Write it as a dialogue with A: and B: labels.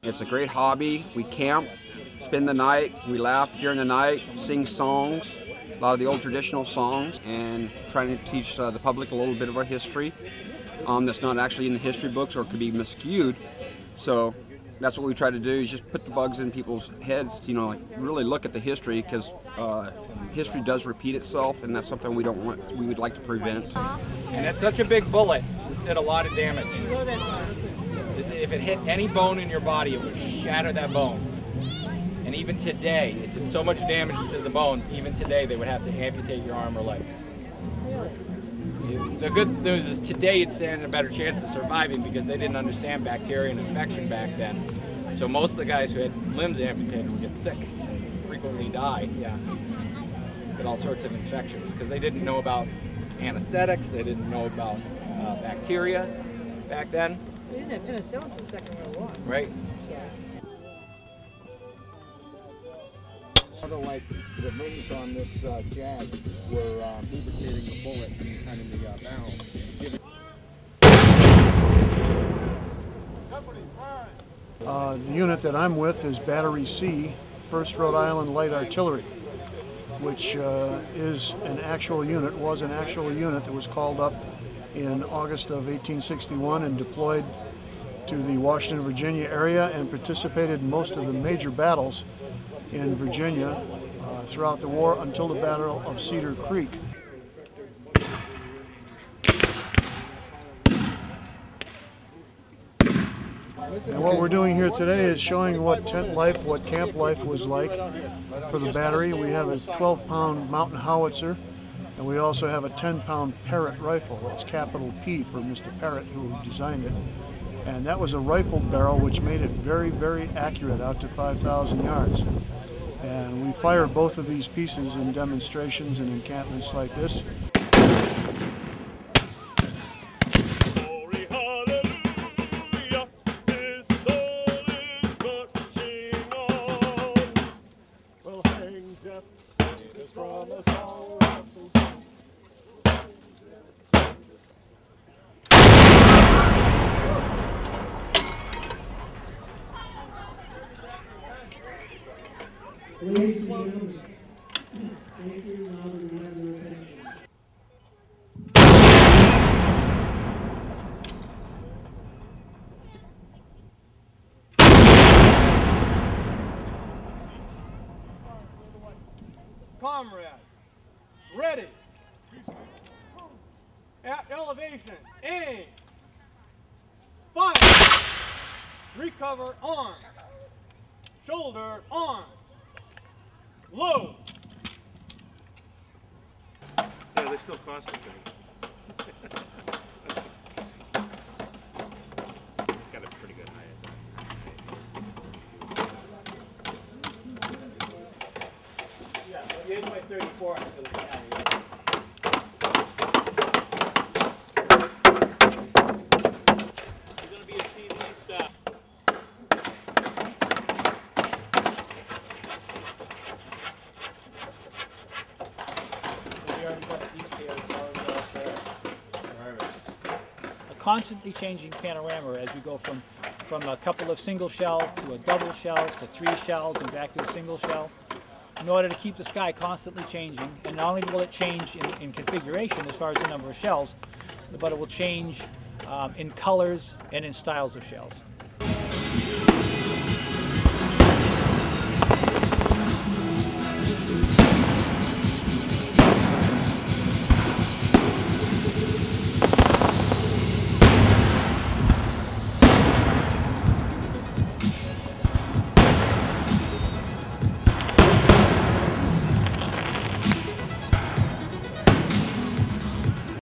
A: It's a great hobby. We camp, spend the night, we laugh during the night, sing songs, a lot of the old traditional songs, and trying to teach the public a little bit of our history that's not actually in the history books or could be miscued. So that's what we try to do, is just put the bugs in people's heads, you know, like really look at the history, because history does repeat itself, and that's something we would like to prevent.
B: And it's such a big bullet, this did a lot of damage. If it hit any bone in your body, it would shatter that bone. And even today, it did so much damage to the bones, even today they would have to amputate your arm or leg. The good news is today you'd stand a better chance of surviving because they didn't understand bacteria and infection back then. So most of the guys who had limbs amputated would get sick and frequently die. Yeah, get all sorts of infections because they didn't know about anesthetics, they didn't know about bacteria back then.
C: They didn't have penicillin for the Second World War.
B: Right.
D: Like the rings on this jag were lubricating the bullet and kind of the barrel.
E: The unit that I'm with is Battery C, 1st Rhode Island Light Artillery, which is an actual unit, was an actual unit that was called up in August of 1861 and deployed to the Washington, Virginia area and participated in most of the major battles in Virginia throughout the war until the Battle of Cedar Creek. And what we're doing here today is showing what tent life, what camp life was like for the battery. We have a 12-pound mountain howitzer, and we also have a 10-pound Parrott rifle. That's capital P for Mr. Parrott, who designed it. And that was a rifled barrel, which made it very, very accurate out to 5,000 yards. And we fire both of these pieces in demonstrations and encampments like this.
F: Ladies and gentlemen, thank you. Now that we have your attention.
G: Comrades, ready. At elevation, aim. Fire. Recover arm. Shoulder arm. Low.
H: Yeah, they still cost the same. It's got a pretty good height.
G: Yeah, 8 by 34 for the county. There's going to be a team stop.
I: A constantly changing panorama as we go from a couple of single shells to a double shells to 3 shells and back to a single shell, in order to keep the sky constantly changing. And not only will it change in configuration as far as the number of shells, but it will change in colors and in styles of shells.